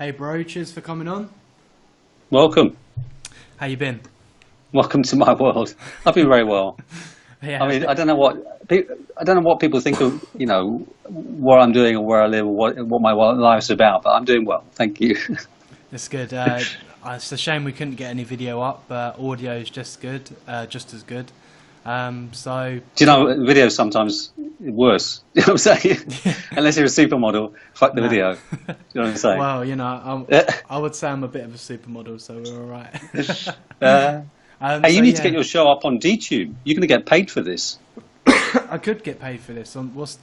Hey bro, cheers for coming on. Welcome. How you been? Welcome to my world. I've been very well. Yeah, I mean, I don't know what people think of, what I'm doing or where I live or what my life's about, but I'm doing well. Thank you. it's good. It's a shame we couldn't get any video up, but audio is just good, just as good. So Do you know, video sometimes worse. You know what I'm saying? Unless you're a supermodel, fuck the video. Do you know what I'm saying? Well, I would say I'm a bit of a supermodel, so we're all right. Hey, you need to get your show up on DTube. You're going to get paid for this. I could get paid for this. What's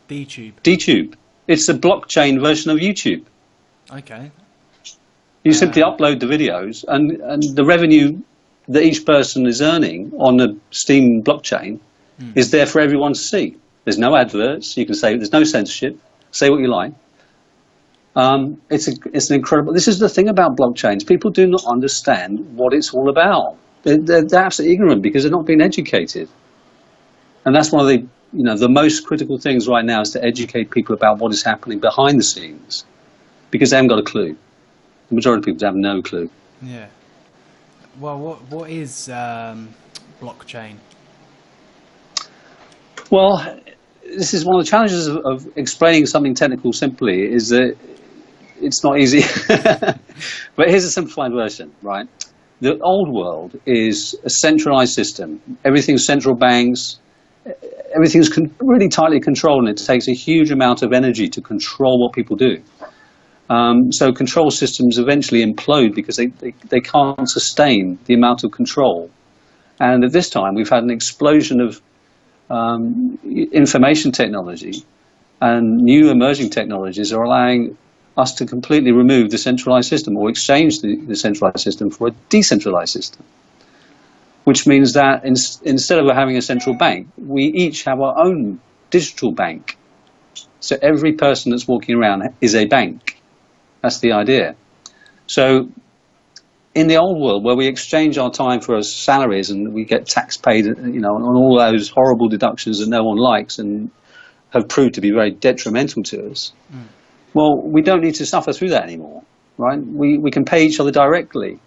DTube? DTube. It's a blockchain version of YouTube. Okay. You simply upload the videos, and the revenue that each person is earning on the Steem blockchain is there for everyone to see. There's no adverts. You can say there's no censorship. Say what you like. It's an incredible. This is the thing about blockchains. People do not understand what it's all about. They're absolutely ignorant because they're not being educated. And that's one of the most critical things right now is to educate people about what is happening behind the scenes, because they haven't got a clue. The majority of people have no clue. Yeah. Well, what is blockchain? Well, this is one of the challenges of explaining something technical simply, is that it's not easy. But here's a simplified version, right? The old world is a centralized system. Everything's central banks. Everything's really tightly controlled, and it takes a huge amount of energy to control what people do. So control systems eventually implode because they can't sustain the amount of control. And at this time, we've had an explosion of information technology, and new emerging technologies are allowing us to completely remove the centralized system or exchange the centralized system for a decentralized system. Which means that instead of having a central bank, we each have our own digital bank. So every person that's walking around is a bank. That's the idea. So in the old world, where we exchange our time for our salaries and we get tax paid, on all those horrible deductions that no one likes and have proved to be very detrimental to us, well, we don't need to suffer through that anymore, right? We can pay each other directly.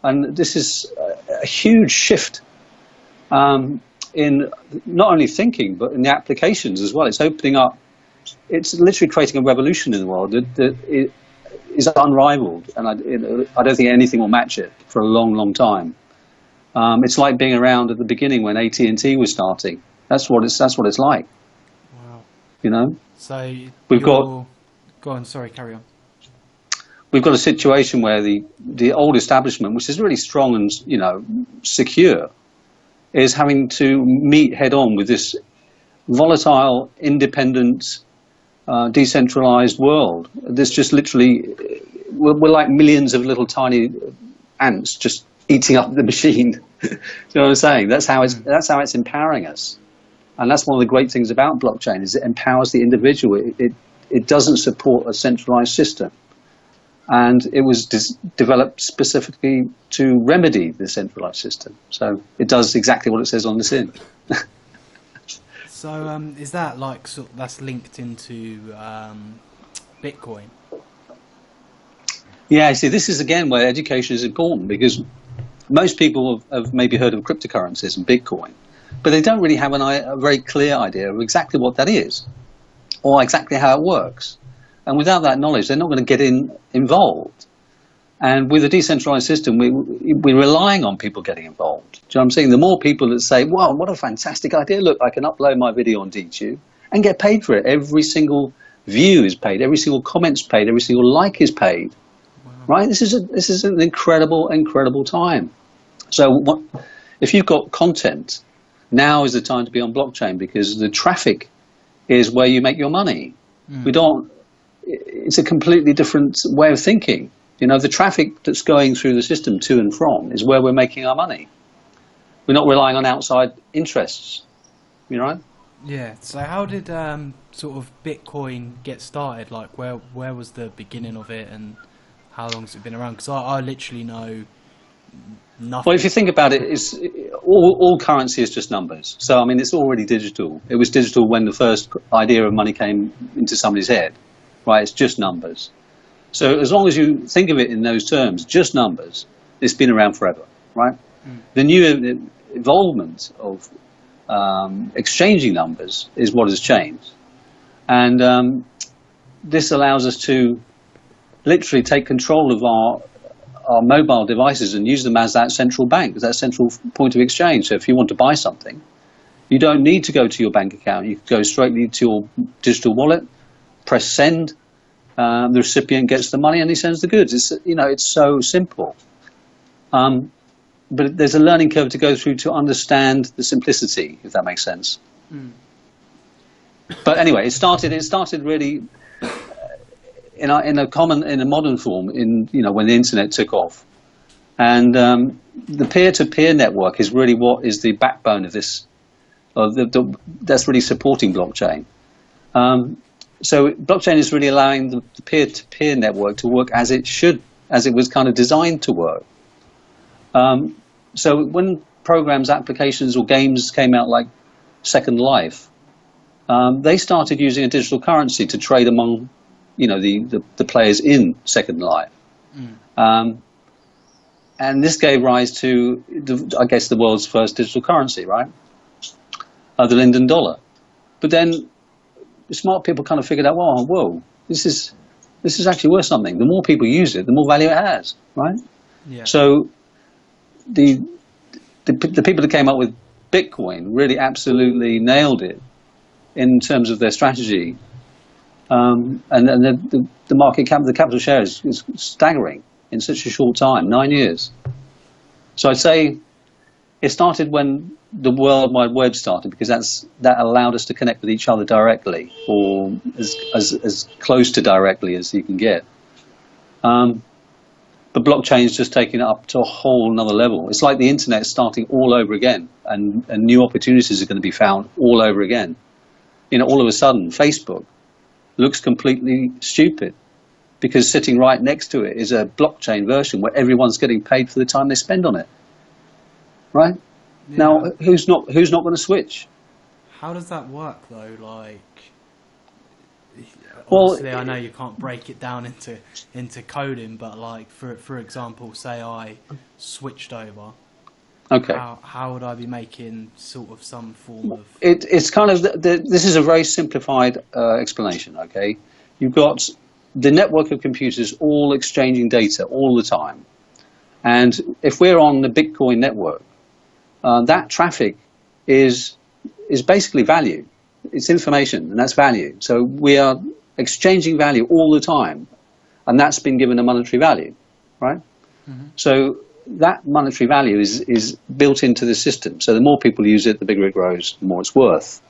And this is a huge shift in not only thinking, but in the applications as well. It's opening up, it's literally creating a revolution in the world that is unrivaled. And I don't think anything will match it for a long, long time. It's like being around at the beginning when AT&T was starting. That's what it's like. Wow. So go on, sorry, carry on. We've got a situation where the old establishment, which is really strong and secure, is having to meet head on with this volatile, independent, decentralized world. There's just literally we're like millions of little tiny ants just eating up the machine. You know what I'm saying? That's how it's empowering us, and that's one of the great things about blockchain is it empowers the individual. It doesn't support a centralized system. And it was developed specifically to remedy the centralized system. So it does exactly what it says on the tin. So is that that's linked into Bitcoin? Yeah, see, this is again where education is important, because most people have maybe heard of cryptocurrencies and Bitcoin, but they don't really have a very clear idea of exactly what that is or exactly how it works. And without that knowledge, they're not going to get involved. And with a decentralized system, we're relying on people getting involved. Do you know what I'm saying? The more people that say, wow, what a fantastic idea. Look, I can upload my video on DTube and get paid for it. Every single view is paid. Every single comment's paid. Every single like is paid. Wow. Right? This is an incredible, incredible time. So if you've got content, now is the time to be on blockchain, because the traffic is where you make your money. It's a completely different way of thinking. The traffic that's going through the system to and from is where we're making our money. We're not relying on outside interests. You know, right? Yeah. So how did sort of Bitcoin get started? Like where was the beginning of it, and how long has it been around? Because I literally know nothing. Well, if you think about it, all currency is just numbers. So I mean, it's already digital. It was digital when the first idea of money came into somebody's head. Right, it's just numbers. So as long as you think of it in those terms, just numbers, it's been around forever, right? The new evolvement of exchanging numbers is what has changed. And this allows us to literally take control of our mobile devices and use them as that central bank, as that central point of exchange. So if you want to buy something, you don't need to go to your bank account. You can go straight to your digital wallet, press send, the recipient gets the money and he sends the goods. It's so simple. But there's a learning curve to go through to understand the simplicity, if that makes sense. But anyway, it started really in a modern form when the internet took off, and the peer-to-peer network is really what is the backbone of this. That's really supporting blockchain. So blockchain is really allowing the peer-to-peer network to work as it should, as it was kind of designed to work. So when programs, applications, or games came out like Second Life, they started using a digital currency to trade among, the players in Second Life. And this gave rise to, I guess, the world's first digital currency, right? The Linden dollar. But then smart people kind of figured out, whoa, this is actually worth something. The more people use it, the more value it has, right? Yeah. So the people that came up with Bitcoin really absolutely nailed it in terms of their strategy. And the market cap, the capital share is staggering in such a short time, 9 years. So I'd say it started when the World Wide Web started, because that allowed us to connect with each other directly, or as close to directly as you can get. But blockchain's just taking it up to a whole another level. It's like the internet starting all over again, and new opportunities are going to be found all over again. All of a sudden, Facebook looks completely stupid because sitting right next to it is a blockchain version where everyone's getting paid for the time they spend on it. Right? Yeah. Now, who's not going to switch? How does that work though? Like, well, obviously, I know you can't break it down into coding, but like for example, say I switched over. Okay. How would I be making sort of some form of? It's kind of this is a very simplified explanation. Okay, you've got the network of computers all exchanging data all the time, and if we're on the Bitcoin network, that traffic is basically value. It's information, and that's value. So we are exchanging value all the time, and that's been given a monetary value, right? Mm-hmm. So that monetary value is built into the system. So the more people use it, the bigger it grows, the more it's worth.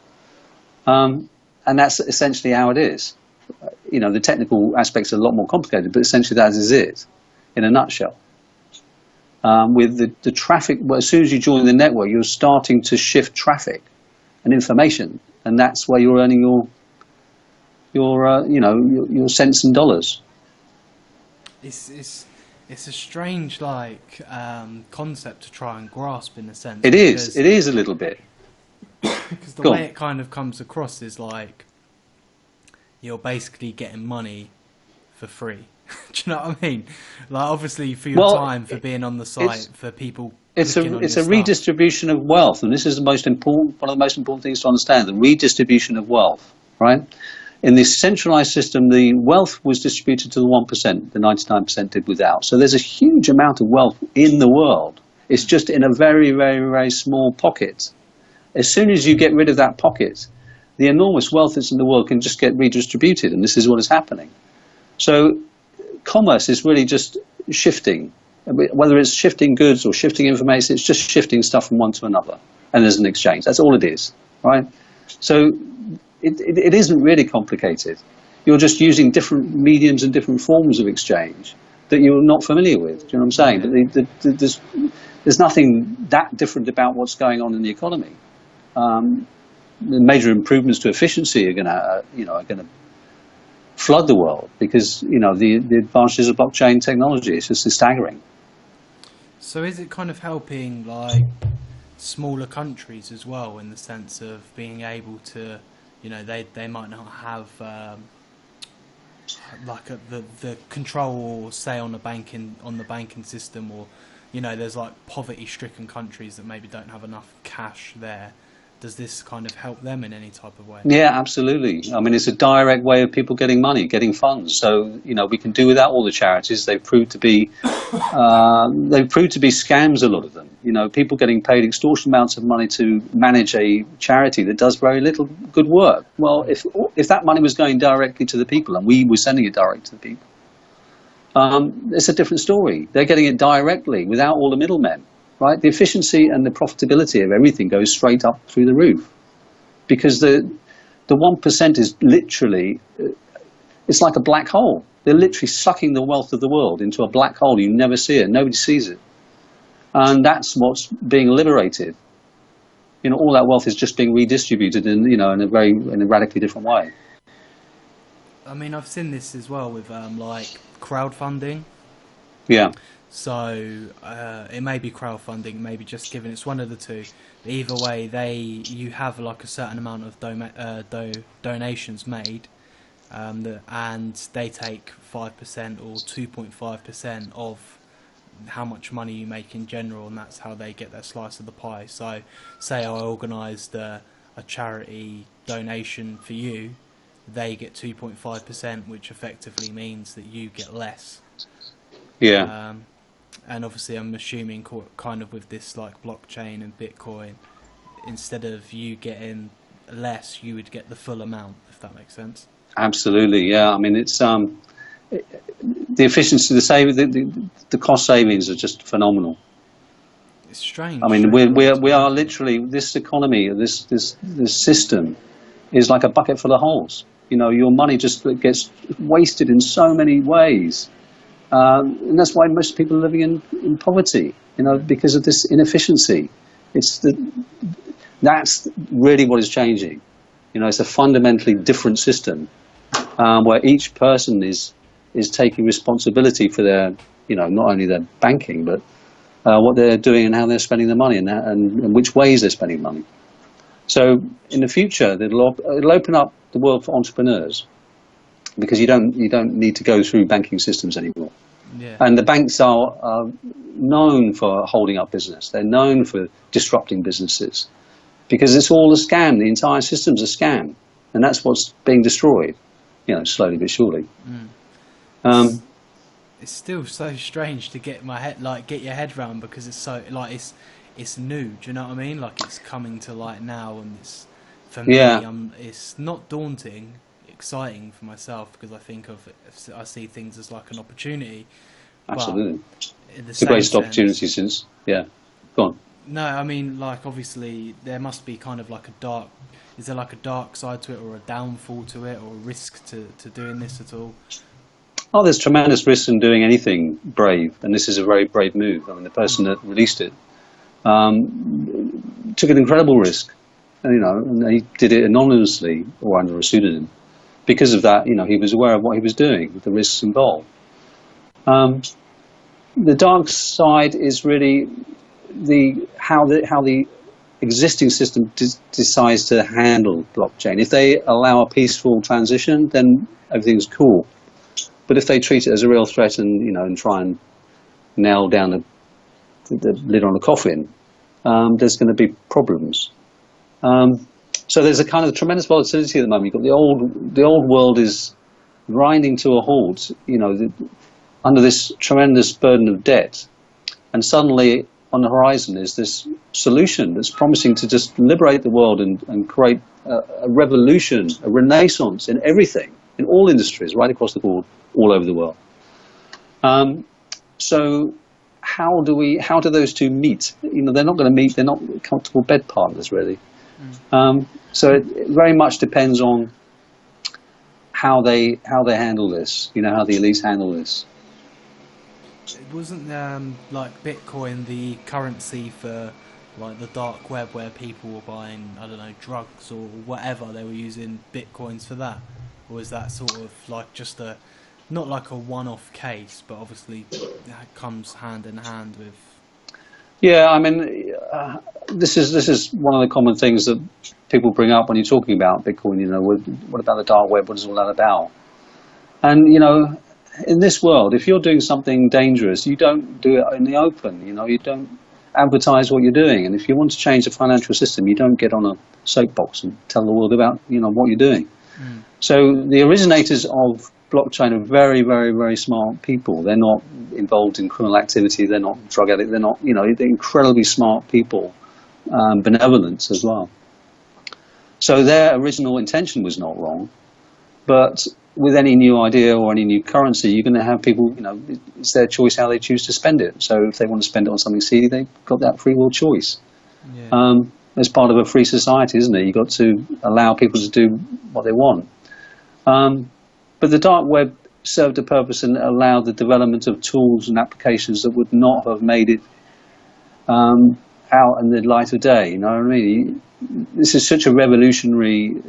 And that's essentially how it is. The technical aspects are a lot more complicated, but essentially that is it, in a nutshell. With the traffic, well, as soon as you join the network, you're starting to shift traffic and information, and that's where you're earning your cents and dollars. It's a strange concept to try and grasp in a sense. It is a little bit. Because the way it kind of comes across is like you're basically getting money for free. Do you know what I mean? Like obviously for your time, for being on the site, for people. It's a redistribution of wealth, and this is one of the most important things to understand: the redistribution of wealth, right? In this centralized system, the wealth was distributed to the 1%, the 99% did without. So there's a huge amount of wealth in the world. It's just in a very, very, very small pocket. As soon as you get rid of that pocket, the enormous wealth that's in the world can just get redistributed, and this is what is happening. So commerce is really just shifting. Whether it's shifting goods or shifting information, it's just shifting stuff from one to another, and there's an exchange. That's all it is, right? So it isn't really complicated. You're just using different mediums and different forms of exchange that you're not familiar with. Do you know what I'm saying? But there's nothing that different about what's going on in the economy. The major improvements to efficiency are going to flood the world because the advantages of blockchain technology is just staggering. So is it kind of helping like smaller countries as well in the sense of being able to, they might not have like the control, say on the banking system, or there's like poverty-stricken countries that maybe don't have enough cash there. Does this kind of help them in any type of way? Yeah, absolutely. I mean, it's a direct way of people getting money, getting funds. So, we can do without all the charities. They've proved to be scams, a lot of them. People getting paid extortionate amounts of money to manage a charity that does very little good work. Well, if that money was going directly to the people and we were sending it direct to the people, it's a different story. They're getting it directly without all the middlemen. Right, the efficiency and the profitability of everything goes straight up through the roof, because the 1% is literally, it's like a black hole. They're literally sucking the wealth of the world into a black hole. You never see it, nobody sees it, and that's what's being liberated. All that wealth is just being redistributed in a radically different way. I mean, I've seen this as well with like crowdfunding. Yeah. So it may be crowdfunding, maybe just giving. It's one of the two. But either way, you have like a certain amount of donations made, and they take 5% or 2.5% of how much money you make in general, and that's how they get their slice of the pie. So, say I organised a charity donation for you, they get 2.5%, which effectively means that you get less. Yeah. And obviously I'm assuming kind of with this like blockchain and Bitcoin, instead of you getting less, you would get the full amount, if that makes sense. Absolutely, yeah. I mean, it's the efficiency, the cost savings are just phenomenal. It's strange. I mean, we are literally, this economy, this system is like a bucket full of holes. Your money just gets wasted in so many ways. And that's why most people are living in poverty, because of this inefficiency. That's really what is changing. It's a fundamentally different system where each person is taking responsibility for their, not only their banking, but what they're doing and how they're spending their money and which ways they're spending money. So in the future, it'll open up the world for entrepreneurs, because you don't need to go through banking systems anymore. Yeah. And the banks are known for holding up business. They're known for disrupting businesses, because it's all a scam. The entire system's a scam, and that's what's being destroyed, slowly but surely. It's still so strange to get your head around, because it's so it's new. Do you know what I mean? Like, it's coming to light now, and for me, it's not daunting. Exciting for myself, because I see things as like an opportunity. Absolutely, it's the greatest opportunity since. Yeah, go on. No, I mean, like, obviously there must be kind of like is there like a dark side to it, or a downfall to it, or a risk to doing this at all? Oh, there's tremendous risk in doing anything brave, and this is a very brave move. I mean, the person that released it took an incredible risk, and he did it anonymously or under a pseudonym. Because of that, he was aware of what he was doing, the risks involved. The dark side is really how the existing system decides to handle blockchain. If they allow a peaceful transition, then everything's cool. But if they treat it as a real threat and try and nail down the lid on the coffin, there's going to be problems. So there's a kind of tremendous volatility at the moment. You've got the old world is grinding to a halt, under this tremendous burden of debt, and suddenly on the horizon is this solution that's promising to just liberate the world and create a revolution, a renaissance in everything, in all industries, right across the board, all over the world. So how do those two meet? They're not going to meet. They're not comfortable bed partners, really. So it very much depends on how they handle this. How the elites handle this. It wasn't like Bitcoin the currency for like the dark web, where people were buying, I don't know, drugs or whatever. They were using Bitcoins for that, or was that sort of like just not like a one-off case, but obviously that comes hand in hand with. Yeah, I mean, this is one of the common things that people bring up when you're talking about Bitcoin. What about the dark web? What is all that about? And, you know, in this world, if you're doing something dangerous, you don't do it in the open. You know, you don't advertise what you're doing. And if you want to change the financial system, you don't get on a soapbox and tell the world about, you know, what you're doing. So the originators of blockchain are very, very, very smart people. They're not involved in criminal activity. They're not drug addicts. They're not, you know, they're incredibly smart people, benevolent as well. So their original intention was not wrong, but with any new idea or any new currency, you're going to have people, you know, it's their choice how they choose to spend it. So if they want to spend it on something seedy, they've got that free will choice. Yeah. It's part of a free society, isn't it? You've got to allow people to do what they want. But the dark web served a purpose and allowed the development of tools and applications that would not have made it out in the light of day. You know what I mean? This is such a revolutionary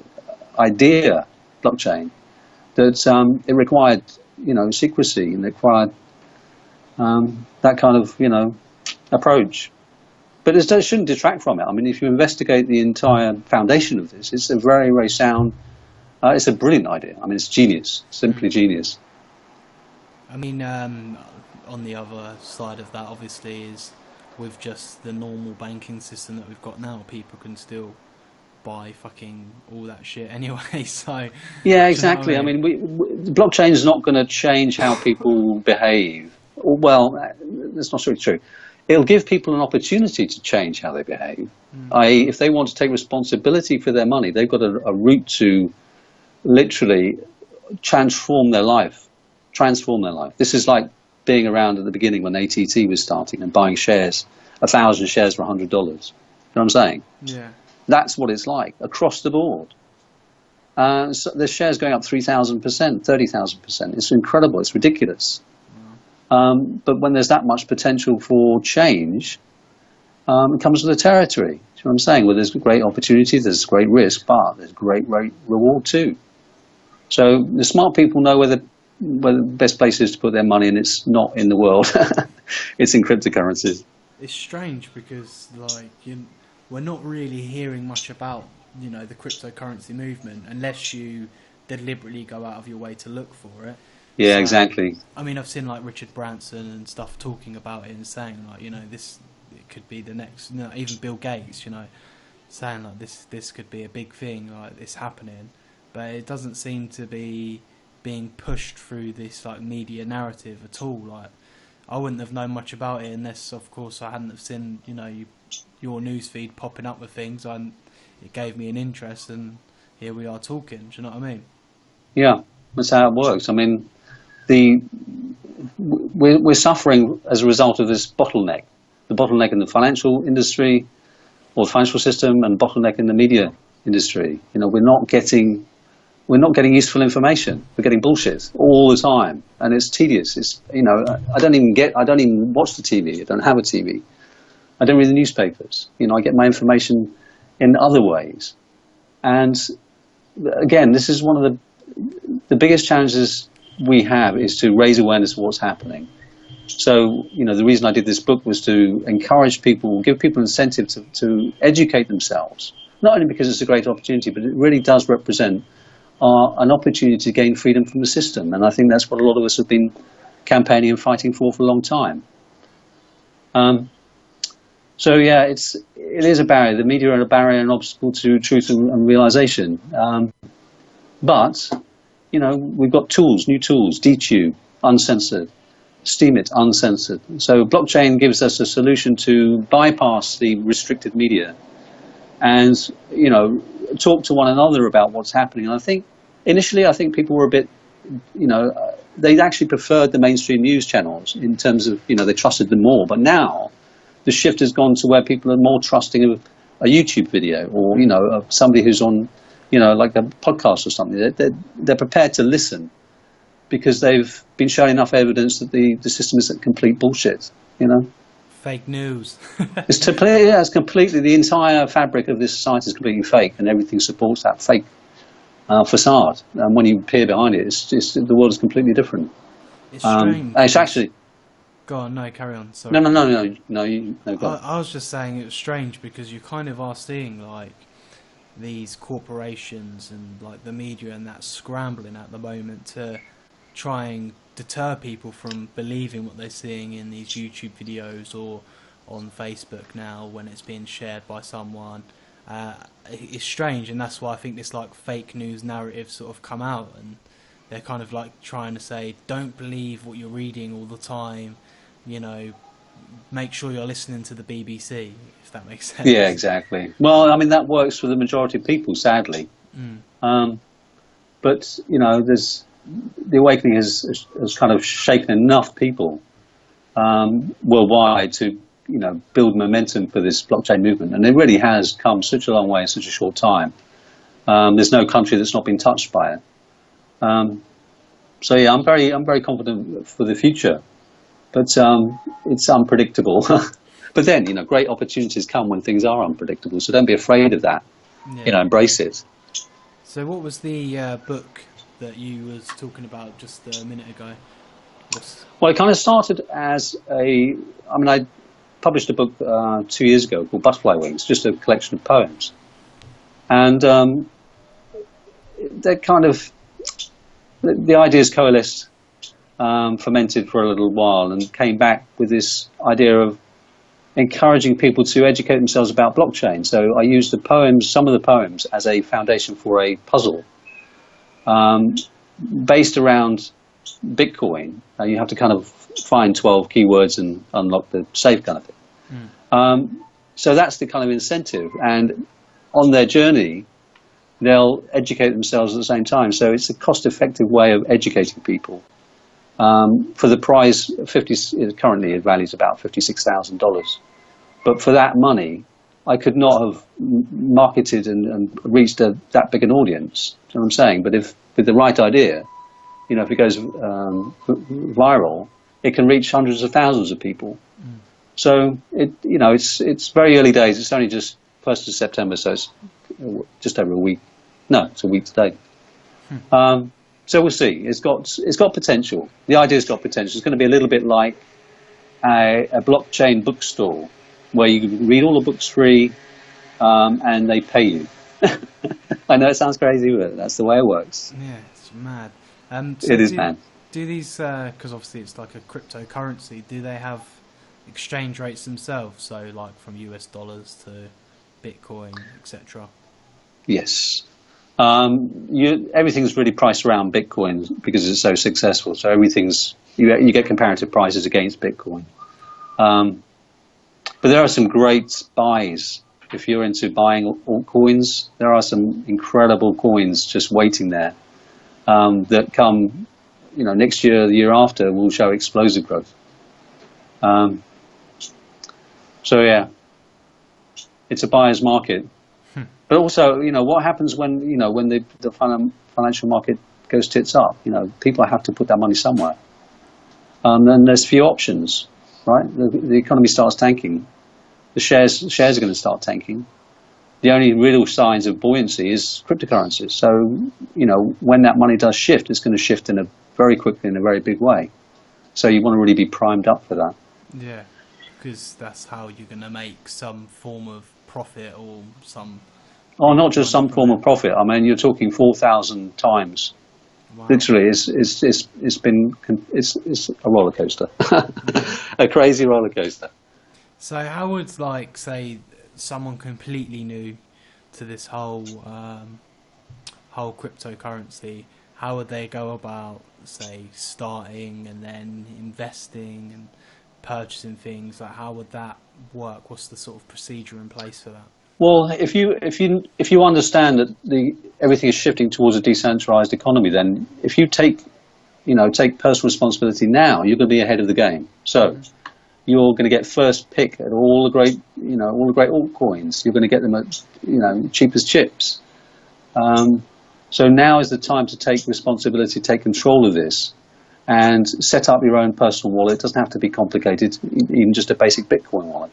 idea, blockchain, that it required, you know, secrecy, and it required that kind of, you know, approach. But it shouldn't detract from it. I mean, if you investigate the entire foundation of this, it's a very, very sound, it's a brilliant idea. I mean, it's genius, simply genius. I mean, on the other side of that, obviously, is with just the normal banking system that we've got now, people can still buy fucking all that shit anyway. So yeah, exactly. I mean, blockchain is not going to change how people behave. Well, that's not really true. It'll give people an opportunity to change how they behave. I.e., if they want to take responsibility for their money, they've got a route to literally transform their life. Transform their life. This is like being around at the beginning when ATT was starting and buying shares, 1,000 shares for $100. You know what I'm saying? Yeah. That's what it's like across the board. So the shares going up 3,000%, 30,000%. It's incredible. It's ridiculous. But when there's that much potential for change, it comes with the territory. Do you know what I'm saying? Where there's great opportunity, there's great risk, but there's great reward too. So the smart people know where the best place is to put their money, and it's not in the world. It's in cryptocurrencies. It's strange because, like, we're not really hearing much about, you know, the cryptocurrency movement unless you deliberately go out of your way to look for it. Yeah, so, exactly. I mean, I've seen like Richard Branson and stuff talking about it and saying like, you know, it could be the next, you know, even Bill Gates, you know, saying like this could be a big thing, like it's happening, but it doesn't seem to be being pushed through this like media narrative at all. Like, I wouldn't have known much about it unless, of course, I hadn't have seen, you know, your newsfeed popping up with things, and it gave me an interest, and here we are talking. Do you know what I mean? Yeah, that's how it works. I mean, we're suffering as a result of this bottleneck. The bottleneck in the financial industry or the financial system, and bottleneck in the media industry. You know, we're not getting useful information. We're getting bullshit all the time, and it's tedious. It's, you know, I don't even watch the TV. I don't have a TV. I don't read the newspapers. You know, I get my information in other ways. And again, this is one of the biggest challenges we have, is to raise awareness of what's happening. So, you know, the reason I did this book was to encourage people, give people an incentive to educate themselves. Not only because it's a great opportunity, but it really does represent an opportunity to gain freedom from the system. And I think that's what a lot of us have been campaigning and fighting for a long time. So yeah, it is a barrier. The media are a barrier and an obstacle to truth and realization. But, you know, we've got tools, new tools, DTube, uncensored, Steem it, uncensored. So blockchain gives us a solution to bypass the restricted media and, you know, talk to one another about what's happening. And I think, initially, people were a bit, you know, they actually preferred the mainstream news channels in terms of, you know, they trusted them more. But now the shift has gone to where people are more trusting of a YouTube video, or, you know, of somebody who's on, you know, like a podcast or something. They're prepared to listen because they've been shown enough evidence that the system is complete bullshit, you know. Fake news. It's completely, the entire fabric of this society is completely fake, and everything supports that fake facade. And when you peer behind it, the world is completely different. It's strange. It's actually... Go on, no, carry on. Sorry. No, go on. I was just saying it was strange because you kind of are seeing like these corporations and like the media and that scrambling at the moment to try and deter people from believing what they're seeing in these YouTube videos or on Facebook now when it's being shared by someone. It's strange, and that's why I think this like fake news narrative sort of come out, and they're kind of like trying to say, don't believe what you're reading all the time, you know, make sure you're listening to the BBC, if that makes sense. Yeah, exactly. Well, I mean, that works for the majority of people, sadly. But, you know, the awakening has kind of shaken enough people worldwide to, you know, build momentum for this blockchain movement. And it really has come such a long way in such a short time. There's no country that's not been touched by it. So yeah, I'm very confident for the future, but it's unpredictable. But then, you know, great opportunities come when things are unpredictable. So don't be afraid of that. Yeah. You know, embrace it. So what was the book that you was talking about just a minute ago? Well, it kind of started as I published a book 2 years ago called Butterfly Wings, just a collection of poems. And they're kind of, the ideas coalesced, fermented for a little while, and came back with this idea of encouraging people to educate themselves about blockchain. So I used the poems, some of the poems, as a foundation for a puzzle based around Bitcoin. You have to kind of find 12 keywords and unlock the safe kind of thing. So that's the kind of incentive. And on their journey, they'll educate themselves at the same time. So it's a cost-effective way of educating people. For the prize, currently it values about $56,000. But for that money, I could not have marketed and reached that big an audience. You know what I'm saying? But if with the right idea, you know, if it goes viral, it can reach hundreds of thousands of people. So it's very early days. It's only just 1st of September, so it's just over a week. No, it's a week today. So we'll see. It's got potential. The idea's got potential. It's going to be a little bit like a blockchain bookstore where you can read all the books free, and they pay you. I know it sounds crazy, but that's the way it works. Yeah, it's mad. So it is mad. Do these, because obviously it's like a cryptocurrency, do they have exchange rates themselves? So like from US dollars to Bitcoin, etc.? Yes. Everything's really priced around Bitcoin because it's so successful. So you get comparative prices against Bitcoin. But there are some great buys. If you're into buying altcoins, there are some incredible coins just waiting there that come, you know, next year, the year after, will show explosive growth. So yeah, it's a buyer's market. But also, you know, what happens when the financial market goes tits up? You know, people have to put that money somewhere. Then there's few options, right? The economy starts tanking. The shares are going to start tanking. The only real signs of buoyancy is cryptocurrencies. So, you know, when that money does shift, it's going to shift very quickly in a very big way. So you want to really be primed up for that. Yeah, because that's how you're going to make some form of profit or some... Oh, not just some form of profit. I mean, you're talking 4,000 times. Wow. Literally, it's a roller coaster, a crazy roller coaster. So, how would, like, say, someone completely new to this whole cryptocurrency, how would they go about, say, starting and then investing and purchasing things? Like, how would that work? What's the sort of procedure in place for that? Well, if you understand that everything is shifting towards a decentralized economy, then if you take personal responsibility now, you're going to be ahead of the game. So you're going to get first pick at all the great altcoins. You're going to get them at cheap as chips. So now is the time to take responsibility, take control of this, and set up your own personal wallet. It doesn't have to be complicated, even just a basic Bitcoin wallet.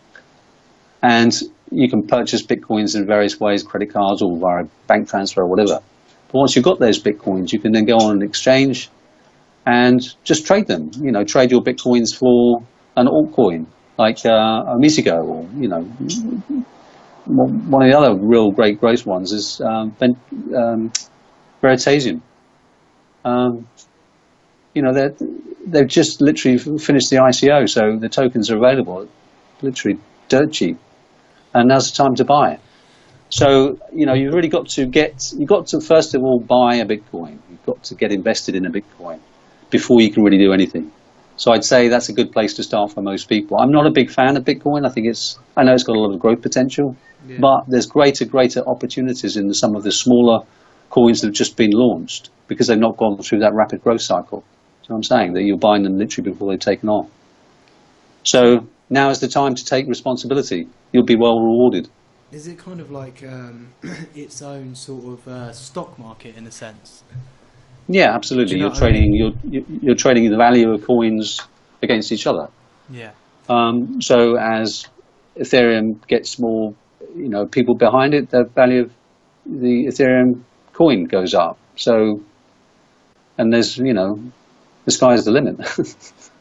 And you can purchase Bitcoins in various ways, credit cards or via bank transfer or whatever. But once you've got those Bitcoins, you can then go on an exchange and just trade them. You know, trade your Bitcoins for an altcoin like Amigo, or one of the other real great growth ones is Veritasium. they've just literally finished the ICO, so the tokens are available, literally dirt cheap, and now's the time to buy it. So you've really got to first of all buy a Bitcoin. You've got to get invested in a Bitcoin before you can really do anything. So I'd say that's a good place to start for most people. I'm not a big fan of Bitcoin. I know it's got a lot of growth potential, but there's greater opportunities in some of the smaller coins that have just been launched because they've not gone through that rapid growth cycle. So I'm saying that you're buying them literally before they've taken off. So now is the time to take responsibility. You'll be well rewarded. Is it kind of like its own sort of stock market in a sense? Yeah, absolutely. You're trading the value of coins against each other. Yeah. So as Ethereum gets more, people behind it, the value of the Ethereum coin goes up. So, and there's, the sky's the limit.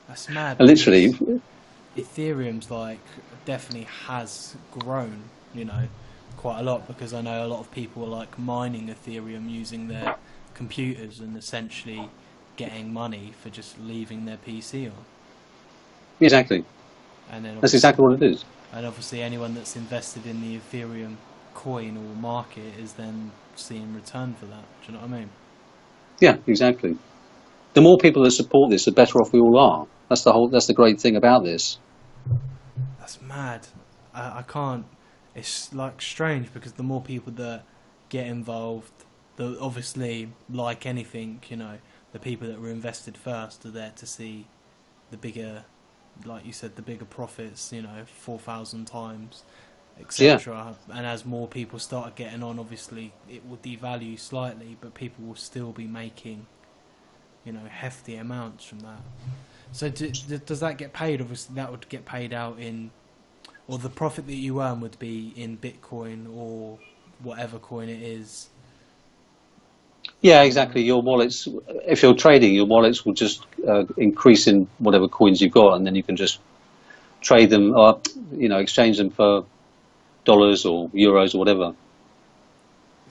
That's mad. Literally. Ethereum's definitely has grown, quite a lot, because I know a lot of people are mining Ethereum using their computers and essentially getting money for just leaving their PC on. Exactly. And then that's exactly what it is. And obviously anyone that's invested in the Ethereum coin or market is then seeing return for that. Do you know what I mean? Yeah, exactly. The more people that support this, the better off we all are. That's the great thing about this. That's mad. I can't. It's strange because the more people that get involved, obviously, like anything, the people that were invested first are there to see the bigger, like you said, the bigger profits, 4,000 times, etc. Yeah. And as more people start getting on, obviously, it will devalue slightly, but people will still be making, hefty amounts from that. So does that get paid? Obviously, that would get paid out in, or the profit that you earn would be in Bitcoin or whatever coin it is. Yeah, exactly. Your wallets, if you're trading, your wallets will just increase in whatever coins you've got, and then you can just trade them or, exchange them for dollars or euros or whatever.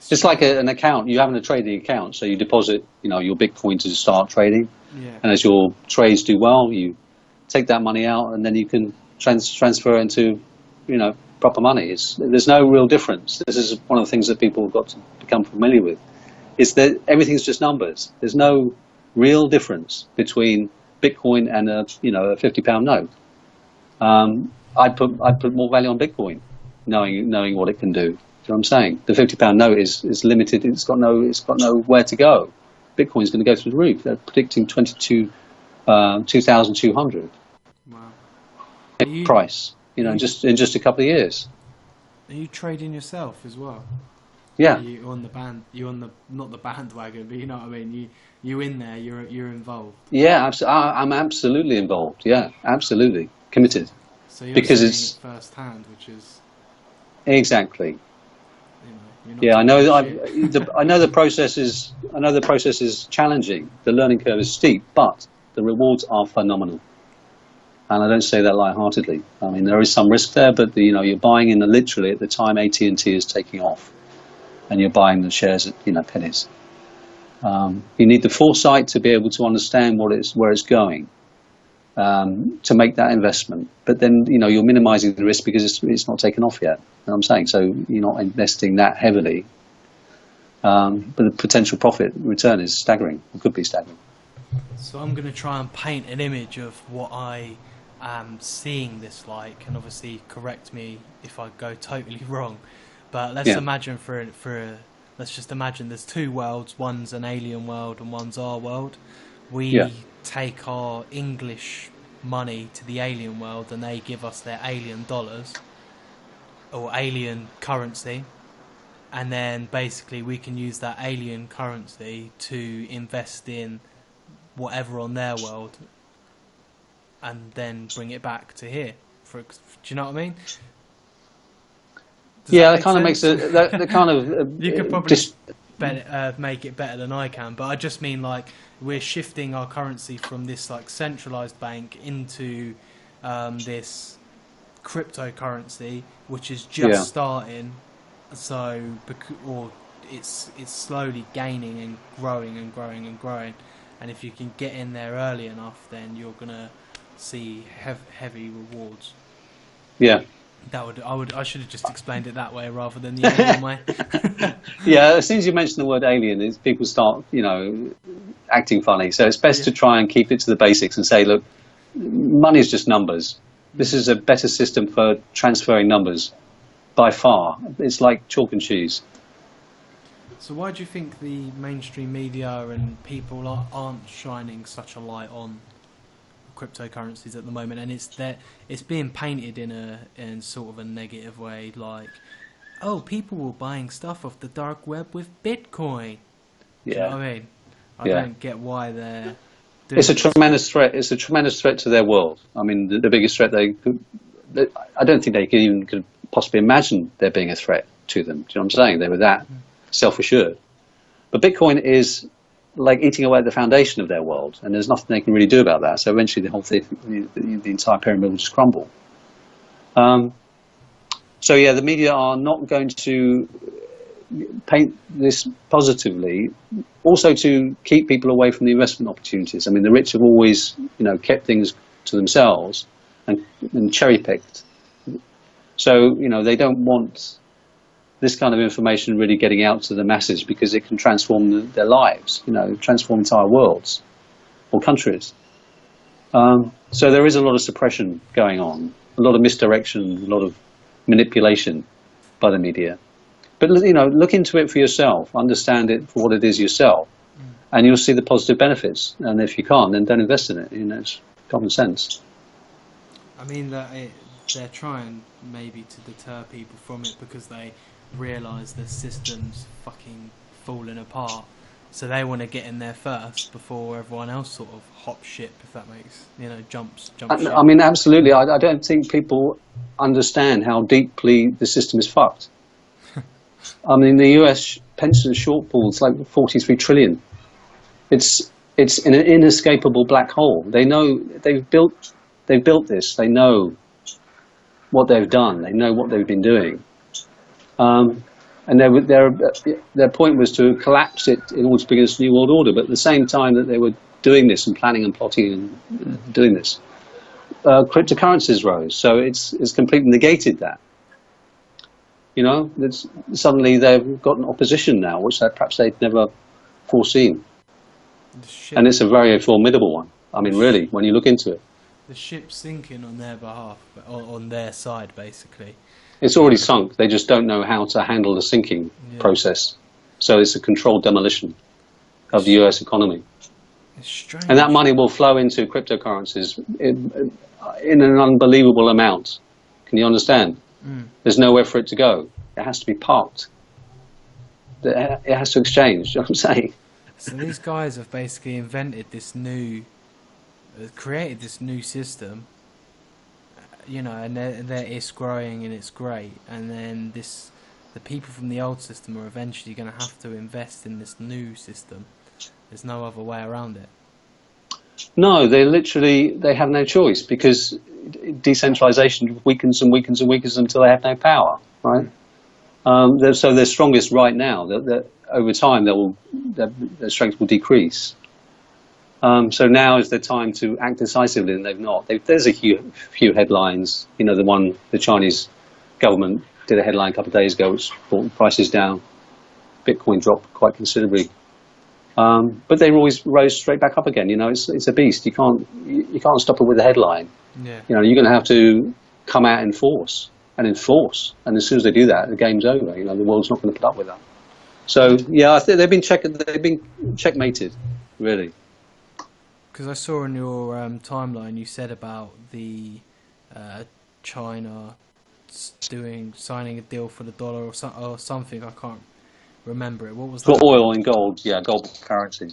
It's like an account. You have a trading account, so you deposit, your Bitcoin to start trading. Yeah. And as your trades do well, you take that money out, and then you can transfer it into, proper money. There's no real difference. This is one of the things that people have got to become familiar with. Is that everything's just numbers. There's no real difference between Bitcoin and a £50 note. I'd put more value on Bitcoin, knowing what it can do. You know what I'm saying? The £50 note is limited. It's got nowhere to go. Bitcoin's going to go through the roof. They're predicting 2,200. Wow. Price. In just a couple of years. Are you trading yourself as well? Yeah. You on the band? You on the not the bandwagon, but you know what I mean. You in there? You're involved. Yeah, I'm absolutely involved. Yeah, absolutely committed. So you're seeing it firsthand, which is exactly. Yeah, I know. I know the process is. I know the process is challenging. The learning curve is steep, but the rewards are phenomenal. And I don't say that lightheartedly. I mean, there is some risk there, but you're buying in literally at the time AT&T is taking off, and you're buying the shares at pennies. You need the foresight to be able to understand where it's going, to make that investment. But then you're minimising the risk because it's not taken off yet. You know what I'm saying? So you're not investing that heavily, but the potential profit return is staggering. It could be staggering. So I'm going to try and paint an image of what I am seeing this like, and obviously correct me if I go totally wrong. But let's imagine let's just imagine there's two worlds. One's an alien world and one's our world. We take our English money to the alien world, and they give us their alien dollars or alien currency, and then basically we can use that alien currency to invest in whatever on their world, and then bring it back to here. Do you know what I mean? That kind of makes it. That kind of. You could probably make it better than I can, but I just mean we're shifting our currency from this centralized bank into this cryptocurrency, which is just starting. So, or it's slowly gaining and growing and growing and growing, and if you can get in there early enough, then you're gonna see heavy rewards. Yeah. I should have just explained it that way rather than the alien way. Yeah, as soon as you mention the word alien, people start, acting funny. So it's best to try and keep it to the basics and say, look, money is just numbers. This is a better system for transferring numbers by far. It's like chalk and cheese. So why do you think the mainstream media and people aren't shining such a light on cryptocurrencies at the moment? And it's being painted in sort of a negative way, like, oh, people were buying stuff off the dark web with Bitcoin. Yeah. Do you know what I mean? I don't get why they're doing It's a tremendous threat. It's a tremendous threat to their world. I mean, the biggest threat I don't think they could possibly imagine there being a threat to them. Do you know what I'm saying? They were that self-assured. But Bitcoin is like eating away at the foundation of their world, and there's nothing they can really do about that. So eventually the whole thing, the entire pyramid will just crumble. So yeah, the media are not going to paint this positively. Also to keep people away from the investment opportunities. I mean, the rich have always, kept things to themselves and cherry-picked. So, they don't want this kind of information really getting out to the masses because it can transform their lives, transform entire worlds or countries. So there is a lot of suppression going on, a lot of misdirection, a lot of manipulation by the media. But, look into it for yourself, understand it for what it is yourself, and you'll see the positive benefits. And if you can't, then don't invest in it. It's common sense. I mean, they're trying maybe to deter people from it because they realise the system's fucking falling apart. So they want to get in there first before everyone else sort of hops ship, if that makes, jumps ship. I mean, absolutely. I don't think people understand how deeply the system is fucked. I mean, the US pension shortfall is like 43 trillion. It's in an inescapable black hole. They know they've built this. They know what they've done. They know what they've been doing. And their point was to collapse it in order to begin this new world order. But at the same time that they were doing this and planning and plotting and doing this, cryptocurrencies rose. So it's completely negated that. Suddenly they've got an opposition now, which perhaps they'd never foreseen. And it's a very formidable one. I mean, really, when you look into it. The ship's sinking on their behalf, on their side, basically. It's already sunk. They just don't know how to handle the sinking process. So it's a controlled demolition of the US economy. It's strange. And that money will flow into cryptocurrencies in an unbelievable amount. Can you understand? There's nowhere for it to go. It has to be parked. It has to exchange. You know what I'm saying? So these guys have basically created this new system, and it's growing and it's great. And then the people from the old system are eventually going to have to invest in this new system. There's no other way around it. No, they have no choice because decentralization weakens and weakens and weakens until they have no power, right? So they're strongest right now. That over time their strength will decrease. So now is the time to act decisively, and they've not. There's a few headlines. The Chinese government did a headline a couple of days ago which brought prices down. Bitcoin dropped quite considerably. But they always rose straight back up again. It's a beast. You can't stop it with a headline. Yeah. You're going to have to come out in force. And as soon as they do that, the game's over. The world's not going to put up with that. So yeah, I think they've been checkmated, really. Because I saw in your timeline you said about the China signing a deal for the dollar or something. I can't remember it. What was that? For oil and gold, gold currency.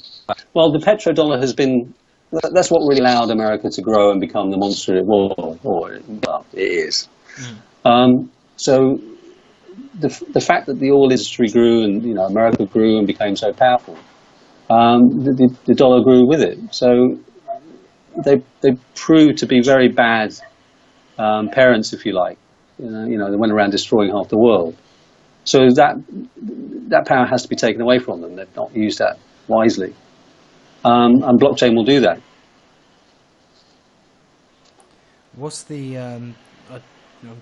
Well, the petrodollar has been. That's what really allowed America to grow and become the monster it was. Well, it is. So the fact that the oil industry grew and America grew and became so powerful, the dollar grew with it. So they proved to be very bad parents, if you like. They went around destroying half the world. So that power has to be taken away from them. They've not used that wisely. and blockchain will do that. What's the? I'm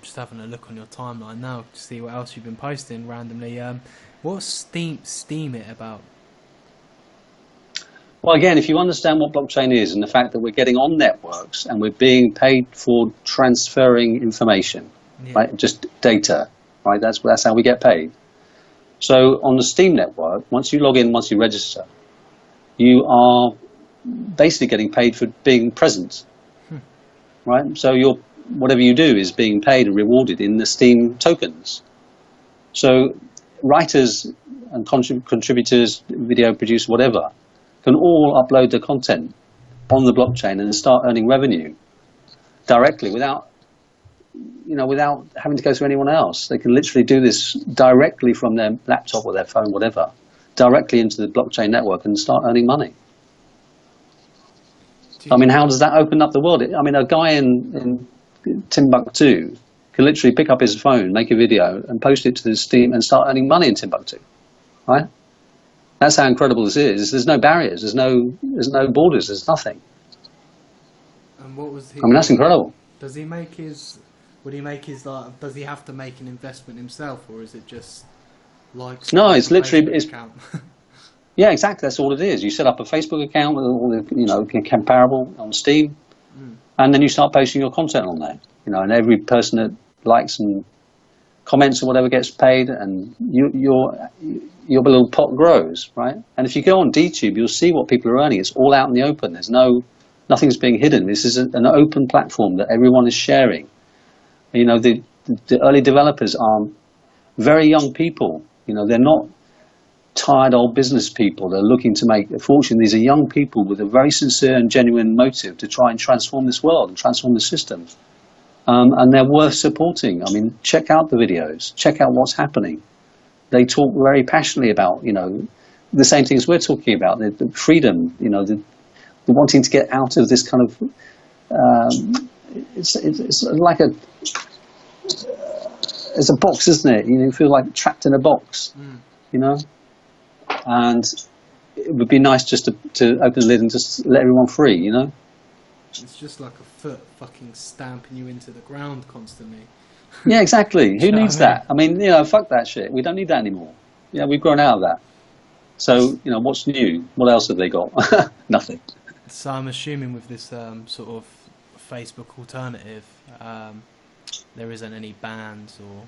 just having a look on your timeline now to see what else you've been posting randomly. What's Steem it about? Well, again, if you understand what blockchain is and the fact that we're getting on networks and we're being paid for transferring information, right? Just data, right? That's how we get paid. So on the Steem network, once you log in, once you register, you are basically getting paid for being present, right? So whatever you do is being paid and rewarded in the Steem tokens. So writers and contributors, video producers, whatever, can all upload their content on the blockchain and start earning revenue directly without having to go through anyone else. They can literally do this directly from their laptop or their phone, whatever, directly into the blockchain network and start earning money. I mean, how does that open up the world? I mean, a guy in Timbuktu can literally pick up his phone, make a video, and post it to the Steem and start earning money in Timbuktu, right? That's how incredible this is. There's no barriers. There's no borders. There's nothing. And what was he? I mean, that's incredible. Does he make his? Would he make his like? Does he have to make an investment himself, or is it just like? No, it's literally account? Yeah, exactly. That's all it is. You set up a Facebook account with all the comparable on Steem, and then you start posting your content on there. And every person that likes and comments or whatever gets paid, and your little pot grows, right? And if you go on DTube, you'll see what people are earning. It's all out in the open. There's nothing's being hidden. This is an open platform that everyone is sharing. The early developers are very young people. They're not tired old business people. They're looking to make a fortune. These are young people with a very sincere and genuine motive to try and transform this world and transform the system. And they're worth supporting. I mean, check out the videos. Check out what's happening. They talk very passionately about, the same things we're talking about, the freedom, the wanting to get out of this kind of, it's like it's a box, isn't it? You feel like trapped in a box, and it would be nice just to open the lid and just let everyone free, It's just like a foot fucking stamping you into the ground constantly. Yeah, exactly. Who needs that? I mean, fuck that shit. We don't need that anymore. We've grown out of that. So, what's new? What else have they got? Nothing. So I'm assuming with this sort of Facebook alternative, there isn't any bans or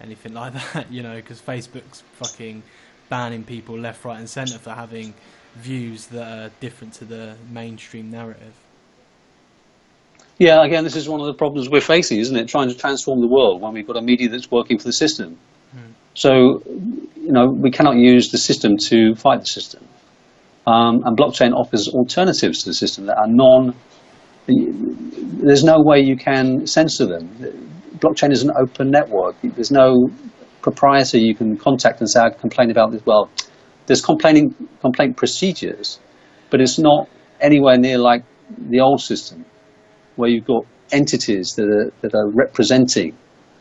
anything like that, because Facebook's fucking banning people left, right and centre for having views that are different to the mainstream narrative. Yeah, again, this is one of the problems we're facing, isn't it? Trying to transform the world when we've got a media that's working for the system. So, we cannot use the system to fight the system. And blockchain offers alternatives to the system that are there's no way you can censor them. Blockchain is an open network. There's no proprietor you can contact and say, I complain about this. Well, there's complaint procedures, but it's not anywhere near like the old system, where you've got entities that are representing,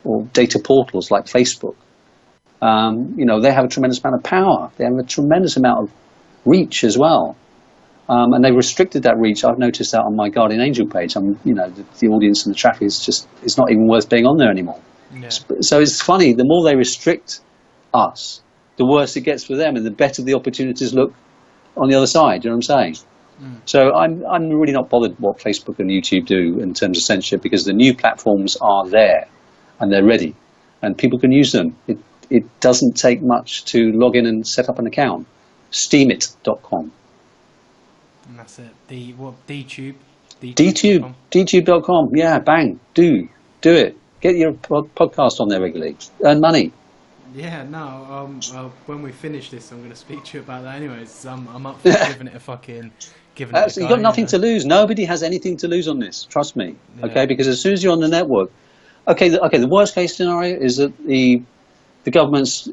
or data portals like Facebook. They have a tremendous amount of power. They have a tremendous amount of reach as well. And they've restricted that reach. I've noticed that on my Guardian Angel page. The audience and the traffic is not even worth being on there anymore. Yeah. So it's funny, the more they restrict us, the worse it gets for them, and the better the opportunities look on the other side. You know what I'm saying? So I'm really not bothered what Facebook and YouTube do in terms of censorship, because the new platforms are there and they're ready and people can use them. It doesn't take much to log in and set up an account. Steemit.com. And that's it. DTube? DTube. DTube.com. Yeah, bang. Do it. Get your podcast on there regularly. Earn money. Yeah, no. When we finish this, I'm going to speak to you about that anyways. I'm up for giving it a fucking... You've got nothing to lose. Nobody has anything to lose on this. Trust me. Yeah. Okay, because as soon as you're on the network... The worst case scenario is that the governments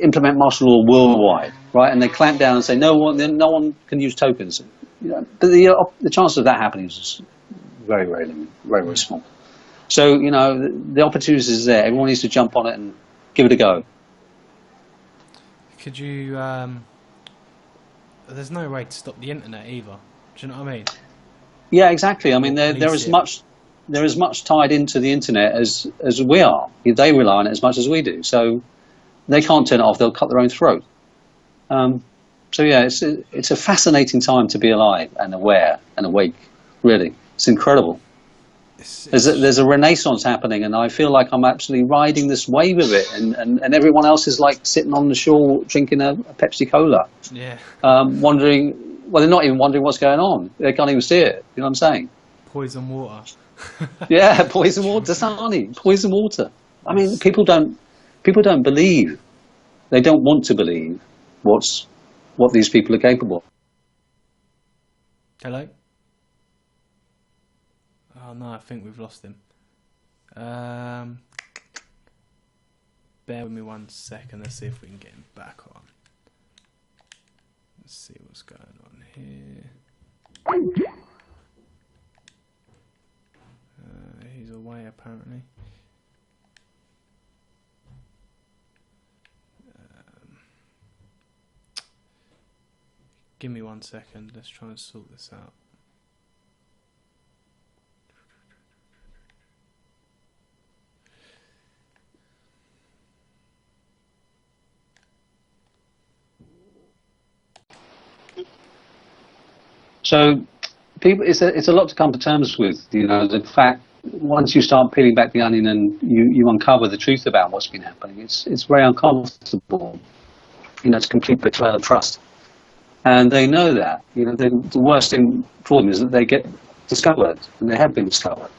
implement martial law worldwide, right? And they clamp down and say no one can use tokens. But the chance of that happening is just very, very limited, very, very small. So the opportunity is there. Everyone needs to jump on it and give it a go. Could you there's no way to stop the internet either. Do you know what I mean? Yeah, exactly. I mean, they're as much tied into the internet as we are. They rely on it as much as we do. So they can't turn it off. They'll cut their own throat. So yeah, it's a fascinating time to be alive and aware and awake. Really, it's incredible. There's a renaissance happening, and I feel like I'm actually riding this wave of it, and everyone else is like sitting on the shore drinking a Pepsi Cola. Yeah. Wondering. Well, they're not even wondering what's going on. They can't even see it. You know what I'm saying? Poison water. Yeah, poison water, Dasani, poison water. I mean, people don't believe. They don't want to believe what these people are capable of. Hello? Oh no, I think we've lost him. Bear with me 1 second. Let's see if we can get him back on. Let's see what's going on here. He's away apparently. Give me 1 second. Let's try and sort this out. So, people, it's a lot to come to terms with. You know, the fact once you start peeling back the onion and you uncover the truth about what's been happening, it's very uncomfortable. You know, it's complete betrayal of trust, and they know that. You know, the worst thing for them is that they get discovered, and they have been discovered.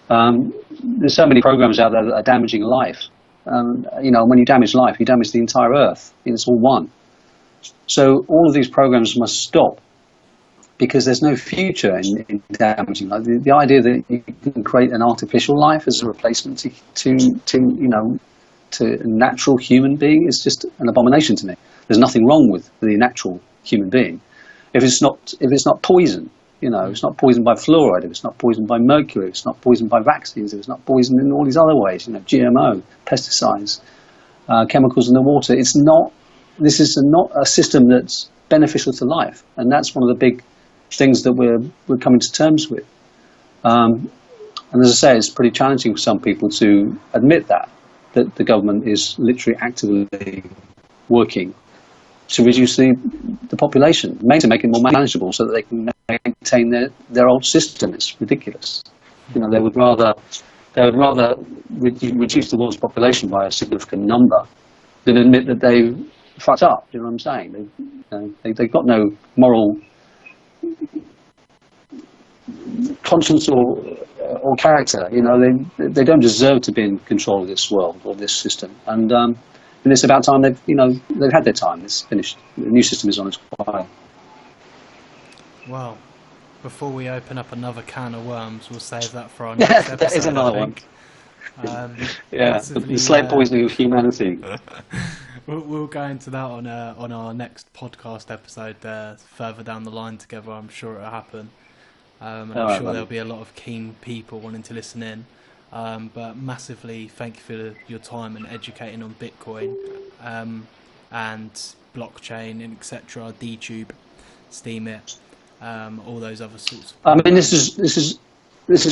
There's so many programs out there that are damaging life. You know, when you damage life, you damage the entire Earth. It's all one. So all of these programs must stop, because there's no future in damaging life. The idea that you can create an artificial life as a replacement to a natural human being is just an abomination to me. There's nothing wrong with the natural human being if it's not poison. You know, it's not poisoned by fluoride, if it's not poisoned by mercury, if it's not poisoned by vaccines, if it's not poisoned in all these other ways. You know, GMO, pesticides, chemicals in the water. This is not a system that's beneficial to life, and that's one of the big things that we're coming to terms with. And as I say, it's pretty challenging for some people to admit that the government is literally actively working to reduce the population, to make it more manageable so that they can maintain their old system. It's ridiculous. You know, they would rather reduce the world's population by a significant number than admit that they fucked up. You know what I'm saying? They've got no moral conscience or character. You know, they don't deserve to be in control of this world or this system. And it's about time they've had their time. It's finished. The new system is on its way. Well, before we open up another can of worms, we'll save that for our next episode. That is another one. The slave poisoning of humanity. We'll go into that on our next podcast episode further down the line together. I'm sure it'll happen. I'm sure there'll be a lot of keen people wanting to listen in. But massively thank you for your time and educating on Bitcoin and blockchain, etc. DTube, Steem it, all those other sorts of I mean, this is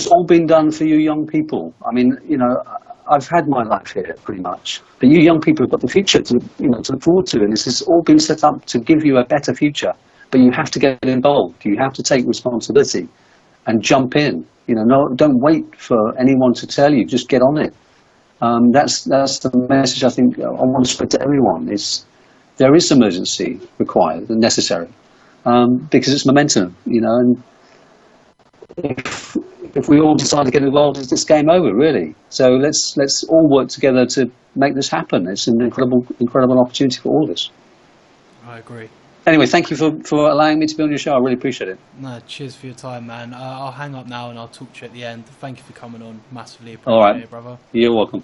all been done for you young people. I mean, you know, I've had my life here pretty much, but you young people have got the future to look forward to, and this has all been set up to give you a better future. But you have to get involved. You have to take responsibility and jump in. You know, don't wait for anyone to tell you. Just get on it. That's the message I think I want to spread to everyone. There is emergency required and necessary because it's momentum. You know, and if we all decide to get involved, it's game over, really. So let's all work together to make this happen. It's an incredible opportunity for all of us. I agree. Anyway, thank you for allowing me to be on your show. I really appreciate it. No, cheers for your time, man. I'll hang up now and I'll talk to you at the end. Thank you for coming on. Massively appreciate it, brother. You're welcome.